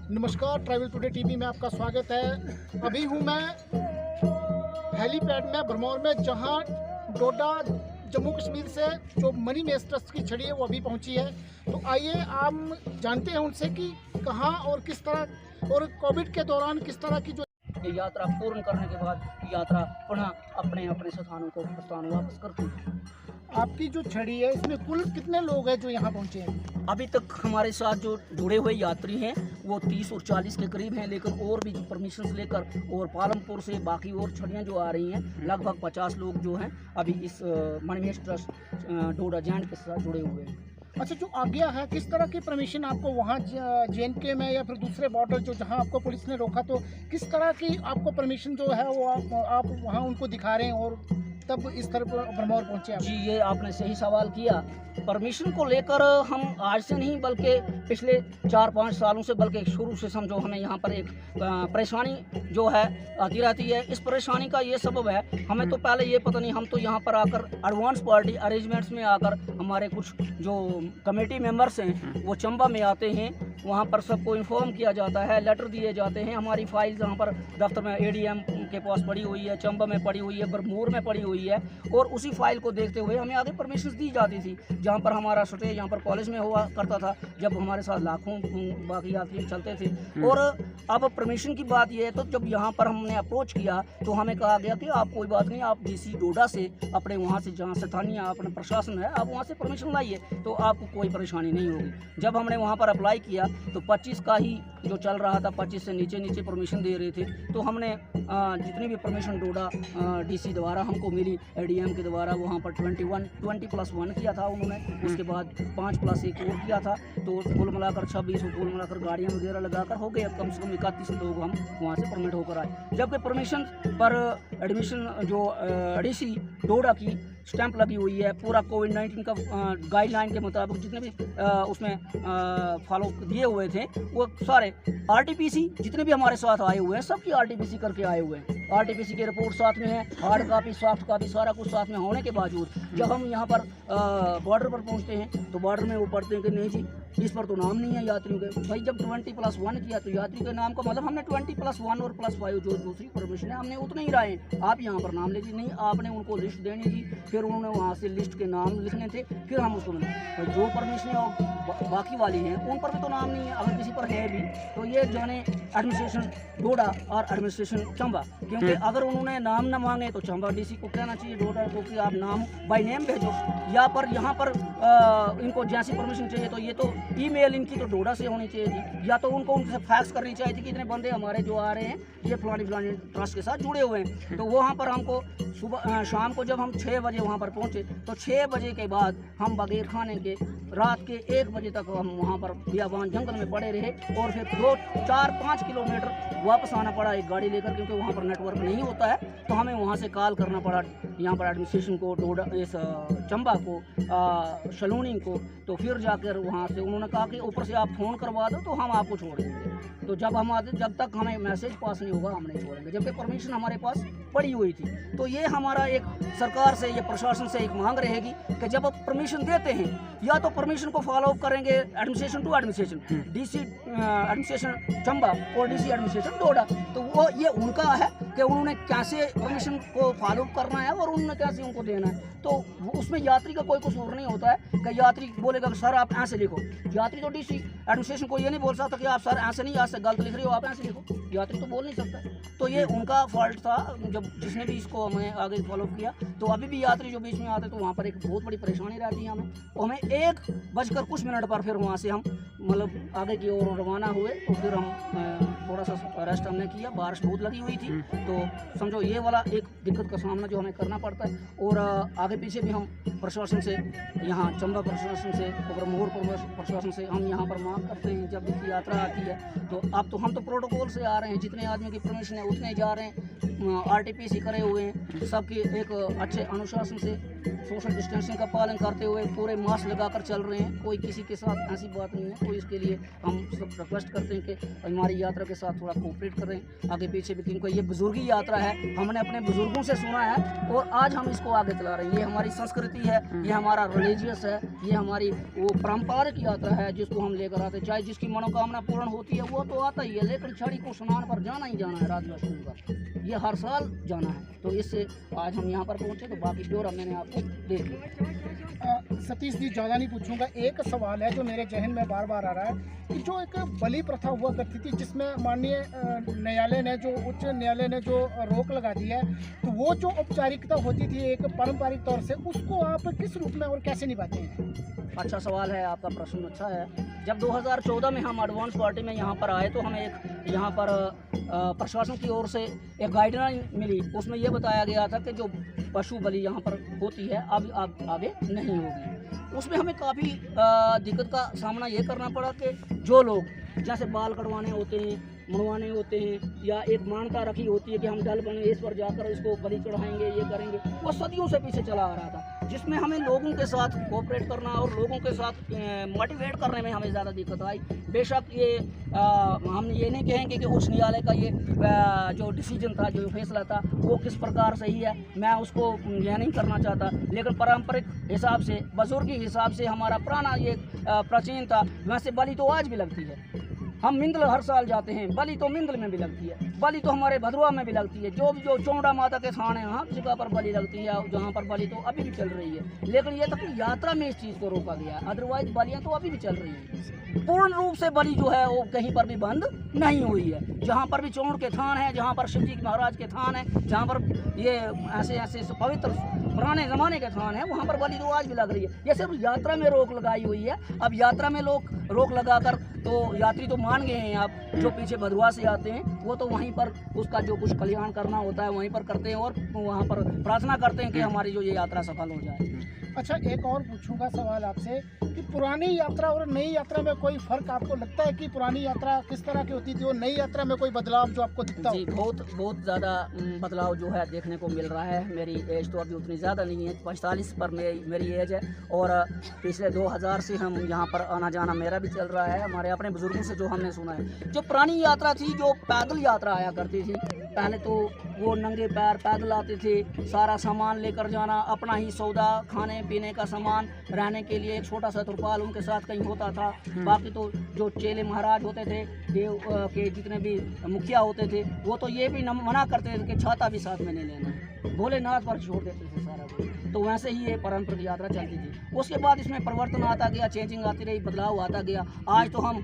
नमस्कार, travel today TV में आपका स्वागत है। अभी हूँ मैं हेलीपैड में भरमौर में, जहाँ डोडा जम्मू कश्मीर से जो मनी मेस ट्रस्ट की छड़ी है वो अभी पहुँची है। तो आइए हम जानते हैं उनसे कि कहाँ और किस तरह और कोविड के दौरान किस तरह की जो यात्रा पूर्ण करने के बाद यात्रा पुनः अपने अपने स्थानों को प्रस्थान वापस करती है। आपकी जो छड़ी है इसमें कुल कितने लोग हैं जो यहाँ पहुँचे हैं? अभी तक हमारे साथ जो जुड़े हुए यात्री हैं वो 30 और 40 के करीब हैं, लेकिन और भी परमिशन लेकर और पालमपुर से बाकी और छड़ियाँ जो आ रही हैं, लगभग 50 लोग जो हैं अभी इस मणिमेश ट्रस्ट डोडा जैंड के साथ जुड़े हुए हैं। अच्छा, जो आज्ञा है किस तरह की परमिशन आपको वहाँ JNK में या फिर दूसरे बॉर्डर जो जहाँ आपको पुलिस ने रोका, तो किस तरह की आपको परमिशन जो है वो आप वहाँ उनको दिखा रहे हैं और तब इस तरफ भरमौर पहुँचे आप? जी, ये आपने सही सवाल किया। परमिशन को लेकर हम आज से नहीं बल्कि पिछले 4-5 सालों से, बल्कि शुरू से समझो हमें यहाँ पर एक परेशानी जो है आती रहती है। इस परेशानी का ये सबब है, हमें तो पहले ये पता नहीं, हम तो यहाँ पर आकर एडवांस पार्टी अरेंजमेंट्स में आकर हमारे कुछ जो कमेटी मेंबर्स हैं वो चंबा में आते हैं, वहाँ पर सबको इन्फॉर्म किया जाता है, लेटर दिए जाते हैं। हमारी फाइल जहाँ पर दफ्तर में ADM के पास पड़ी हुई है, चंबा में पड़ी हुई है, भरमौर में पड़ी हुई है, और उसी फाइल को देखते हुए हमें आगे परमिशन दी जाती थी। जहाँ पर हमारा स्टे यहाँ पर कॉलेज में हुआ करता था, जब हमारे साथ लाखों बाकी यात्री चलते थे। और अब परमिशन की बात यह है, तो जब यहाँ पर हमने अप्रोच किया तो हमें कहा गया कि आप कोई बात नहीं, आप DC डोडा से अपने वहाँ से जहाँ स्थानीय अपना प्रशासन है, आप वहाँ से परमिशन लाइए तो आपको कोई परेशानी नहीं होगी। जब हमने वहाँ पर अप्लाई किया तो 25 का ही जो चल रहा था, 25 से नीचे परमिशन दे रहे थे। तो हमने जितनी भी परमिशन डोडा DC द्वारा हमको मिली, ADM के द्वारा, वहाँ पर 20+1 किया था उन्होंने, उसके बाद 5+1 और किया था। तो कुल मिलाकर 26 और कुल मिलाकर गाड़ियाँ वगैरह लगाकर हो गए कम से कम 31 लोग हम वहाँ से परमिट होकर आए। जबकि परमिशन पर एडमिशन जो DC डोडा की स्टैंप लगी हुई है, पूरा कोविड-19 का गाइडलाइन के मुताबिक जितने भी उसमें फॉलो दिए हुए थे वो सारे RTPC जितने भी हमारे साथ आए हुए हैं सबकी RTPC करके आए हुए हैं। RTPC की रिपोर्ट साथ में है, हार्ड कॉपी, सॉफ्ट कॉपी, सारा कुछ साथ में होने के बावजूद जब हम यहाँ पर बॉर्डर पर पहुँचते हैं तो बॉर्डर में वो पढ़ते हैं कि नहीं जी, इस पर तो नाम नहीं है यात्रियों के। भाई जब 20+1 किया तो यात्री के नाम का मतलब हमने 20+1 और +5 जो दूसरी परमिशन है हमने उतने ही लाए। आप यहाँ पर नाम लीजिए, नहीं आपने उनको लिस्ट देनी थी, फिर उन्होंने वहाँ से लिस्ट के नाम लिखने थे, फिर हम उसको मिले। जो परमिशन और बाकी वाली हैं उन पर भी तो नाम नहीं है, अगर किसी पर है भी तो ये जाने एडमिनिस्ट्रेशन डोडा और एडमिनिस्ट्रेशन चंबा, क्योंकि अगर उन्होंने नाम न मांगे तो चंबा DC को कहना चाहिए डोडा को कि आप नाम बाय नेम भेजो, या पर यहाँ पर इनको जैसी परमिशन चाहिए तो ये तो ईमेल इनकी तो डोडा से होनी चाहिए थी, या तो उनको उनसे फैक्स करनी चाहिए थी कि इतने बंदे हमारे जो आ रहे हैं ये फलानी ट्रस्ट के साथ जुड़े हुए हैं। तो वहाँ पर हमको सुबह शाम को जब हम 6 बजे वहाँ पर पहुँचे तो 6 बजे के बाद हम बगैर खाने के रात के 1 बजे तक हम वहाँ पर बियाबान जंगल में पड़े रहे, और फिर 2-4-5 किलोमीटर वापस आना पड़ा एक गाड़ी लेकर, क्योंकि वहाँ पर नेटवर्क नहीं होता है। तो हमें वहाँ से कॉल करना पड़ा यहाँ पर एडमिनिस्ट्रेशन को, डोडा इस चंबा को, शलूनी को। तो फिर जाकर वहाँ से उन्होंने कहा कि ऊपर से आप फ़ोन करवा दो तो हम आपको छोड़ देंगे। तो जब हम आते, जब तक हमें मैसेज पास नहीं होगा हम नहीं छोड़ेंगे, जबकि परमिशन हमारे पास पड़ी हुई थी। तो ये हमारा एक सरकार से, ये प्रशासन से एक मांग रहेगी कि जब आप परमिशन देते हैं या तो परमिशन को फॉलो अप करेंगे administration to administration, DC administration Chamba और DC एडमिनिस्ट्रेशन डोडा, तो वो ये उनका है कि उन्होंने कैसे परमिशन को फॉलो करना है और उन्होंने कैसे उनको देना है। तो उसमें यात्री का कोई कसूर नहीं होता है कि यात्री बोलेगा कि सर आप ऐसे लिखो। यात्री तो डीसी एडमिनिस्ट्रेशन को ये नहीं बोल सकता कि आप सर ऐसे नहीं, ऐसे गलत लिख रहे हो, आप ऐसे लिखो। यात्री तो बोल नहीं सकता। तो ये उनका फॉल्ट था जब जिसने भी इसको हमें आगे फॉलो किया। तो अभी भी यात्री जो बीच में आते तो वहाँ पर एक बहुत बड़ी परेशानी रहती है हमें। तो हमें 1 बज कुछ मिनट पर फिर वहाँ से हम मतलब आगे की ओर रवाना हुए। तो फिर हम थोड़ा सा रेस्ट हमने किया, बारिश बहुत लगी हुई थी। तो समझो ये वाला एक दिक्कत का सामना जो हमें करना पड़ता है। और आगे पीछे भी हम प्रशासन से, यहाँ चंबा प्रशासन से, मोर प्रशासन से हम यहाँ पर मांग करते हैं जब भी यात्रा आती है। तो अब तो हम तो प्रोटोकॉल से आ रहे हैं, जितने आदमी की परमिशन है उतने जा रहे हैं, RTPC करे हुए हैं, सबकी एक अच्छे अनुशासन से सोशल डिस्टेंसिंग का पालन करते हुए पूरे मास्क लगाकर चल रहे हैं। कोई किसी के साथ ऐसी बात नहीं है। तो इसके लिए हम सब रिक्वेस्ट करते हैं कि हमारी यात्रा के साथ थोड़ा कोऑपरेट करें आगे पीछे भी, क्योंकि ये बुजुर्गी यात्रा है, हमने अपने बुजुर्गों से सुना है और आज हम इसको आगे चला रहे हैं। ये हमारी संस्कृति है, ये हमारा रिलीजियस है, ये हमारी वो पारंपरिक यात्रा है जिसको हम लेकर आते हैं। चाहे जिसकी मनोकामना पूर्ण होती है वो तो आता ही है, लेकिन छड़ी को स्नान पर जाना ही जाना है राजलक्ष्मी पर, ये हर साल जाना है। तो इससे आज हम यहाँ पर पहुँचे। तो बाकी ब्यौरा मैंने आपको दे दिया। सतीश जी, ज़्यादा नहीं पूछूंगा, एक सवाल है जो मेरे जहन में बार बार आ रहा है कि जो एक बलि प्रथा हुआ करती थी जिसमें माननीय न्यायालय ने, जो उच्च न्यायालय ने जो रोक लगा दी है, तो वो जो औपचारिकता होती थी एक पारंपरिक तौर से, उसको आप किस रूप में और कैसे निभाते हैं? अच्छा सवाल है आपका, प्रश्न अच्छा है। जब 2014 में हम एडवांस पार्टी में यहाँ पर आए तो हमें एक यहाँ पर प्रशासन की ओर से एक गाइडलाइन मिली। उसमें यह बताया गया था कि जो पशु बलि यहाँ पर होती है अब आगे नहीं होगी। उसमें हमें काफ़ी दिक्कत का सामना ये करना पड़ा कि जो लोग जैसे बाल कटवाने होते हैं, मुड़वाने होते हैं, या एक मान्यता रखी होती है कि हम दल बने इस पर जाकर इसको बलि चढ़ाएंगे, ये करेंगे, वो सदियों से पीछे चला आ रहा था, जिसमें हमें लोगों के साथ कोऑपरेट करना और लोगों के साथ मोटिवेट करने में हमें ज़्यादा दिक्कत आई। बेशक ये हम ये नहीं कहेंगे कि उच्च न्यायालय का ये जो डिसीजन था, जो फैसला था, वो किस प्रकार सही है, मैं उसको यह नहीं करना चाहता। लेकिन पारंपरिक हिसाब से, बुजुर्गी हिसाब से हमारा पुराना ये प्राचीन था। वैसे बलि तो आज भी लगती है, हम मिंदल हर साल जाते हैं, बलि तो मिंदल में भी लगती है, बलि तो हमारे भद्रवा में भी लगती है। जो चौड़ा माता के थान है वहाँ जगह पर बलि लगती है, जहाँ पर बलि तो अभी भी चल रही है। लेकिन ये तक यात्रा में इस चीज़ को रोका गया, अदरवाइज बलियाँ तो अभी भी चल रही हैं। पूर्ण रूप से बलि जो है वो कहीं पर भी बंद नहीं हुई है। जहाँ पर भी चौड़ के थान है, जहाँ पर शिवजी महाराज के थान है, जहाँ पर ये ऐसे पवित्र पुराने ज़माने के थान है, वहाँ पर बलि तो आज भी लग रही है। ये सिर्फ यात्रा में रोक लगाई हुई है। अब यात्रा में लोग रोक लगाकर तो यात्री तो मान गए हैं, आप जो पीछे भदवा से आते हैं वो तो वहीं पर उसका जो कुछ कल्याण करना होता है वहीं पर करते हैं और वहाँ पर प्रार्थना करते हैं कि हमारी जो ये यात्रा सफल हो जाए। अच्छा, एक और पूछूंगा सवाल आपसे कि पुरानी यात्रा और नई यात्रा में कोई फ़र्क आपको लगता है कि पुरानी यात्रा किस तरह की होती थी और नई यात्रा में कोई बदलाव जो आपको दिखता हो? जी, बहुत ज़्यादा बदलाव जो है देखने को मिल रहा है। मेरी एज तो अभी उतनी ज़्यादा नहीं है, 45 पर मेरी एज है और पिछले 2000 से हम यहाँ पर आना जाना मेरा भी चल रहा है। हमारे अपने बुजुर्गों से जो हमने सुना है, जो पुरानी यात्रा थी, जो पैदल यात्रा आया करती थी, पहले तो वो नंगे पैर पैदल आते थे, सारा सामान लेकर जाना, अपना ही सौदा, खाने पीने का सामान, रहने के लिए एक छोटा सा तिरपाल उनके साथ कहीं होता था। बाकी तो जो चेले महाराज होते थे, देव के जितने भी मुखिया होते थे, वो तो ये भी मना करते थे कि छाता भी साथ में नहीं लेना, भोलेनाथ पर छोड़ देते थे सारा कुछ। तो वैसे ही ये पारंपरिक यात्रा चलती थी। उसके बाद इसमें परिवर्तन आता गया, चेंजिंग आती रही, बदलाव आता गया। आज तो हम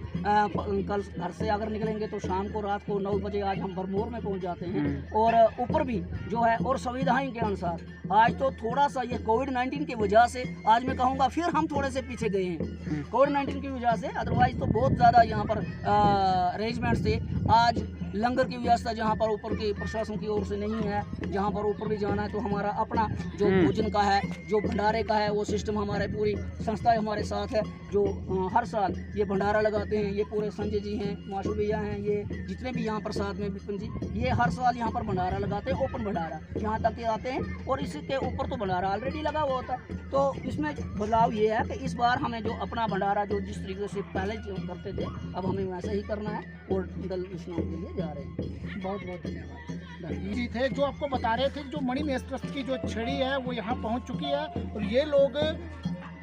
कल घर से अगर निकलेंगे तो शाम को रात को 9 बजे आज हम भरमौर में पहुंच जाते हैं। और ऊपर भी जो है और सुविधाएं के अनुसार आज तो थोड़ा सा ये कोविड-19 की वजह से आज मैं कहूँगा फिर हम थोड़े से पीछे गए हैं कोविड-19 की वजह से। अदरवाइज तो बहुत ज़्यादा यहाँ पर अरेंजमेंट्स थे। आज लंगर की व्यवस्था जहाँ पर ऊपर की प्रशासन की ओर से नहीं है, जहाँ पर ऊपर भी जाना है तो हमारा अपना जो भोजन का है, जो भंडारे का है, वो सिस्टम हमारे पूरी संस्था हमारे साथ है, जो हर साल ये भंडारा लगाते हैं। ये पूरे संजय जी हैं, माशू भैया हैं, ये जितने भी यहाँ पर साथ में विपिन जी, ये हर साल यहाँ पर भंडारा लगाते हैं, ओपन भंडारा यहाँ तक के आते हैं और इसके ऊपर तो भंडारा ऑलरेडी लगा हुआ होता है। तो इसमें बदलाव ये है कि इस बार हमें जो अपना भंडारा जो जिस तरीके से पहले जो करते थे अब हमें वैसा ही करना है और दल स्नान के लिए जा रहे हैं। बहुत बहुत धन्यवाद जी थे जो आपको बता रहे थे, जो मणि मेस ट्रस्ट की जो छड़ी है वो यहाँ पहुँच चुकी है और ये लोग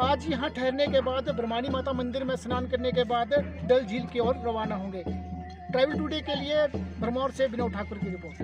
आज यहाँ ठहरने के बाद ब्रह्मानी माता मंदिर में स्नान करने के बाद डल झील की ओर रवाना होंगे। ट्रैवल टुडे के लिए भरमौर से विनोद ठाकुर की रिपोर्ट।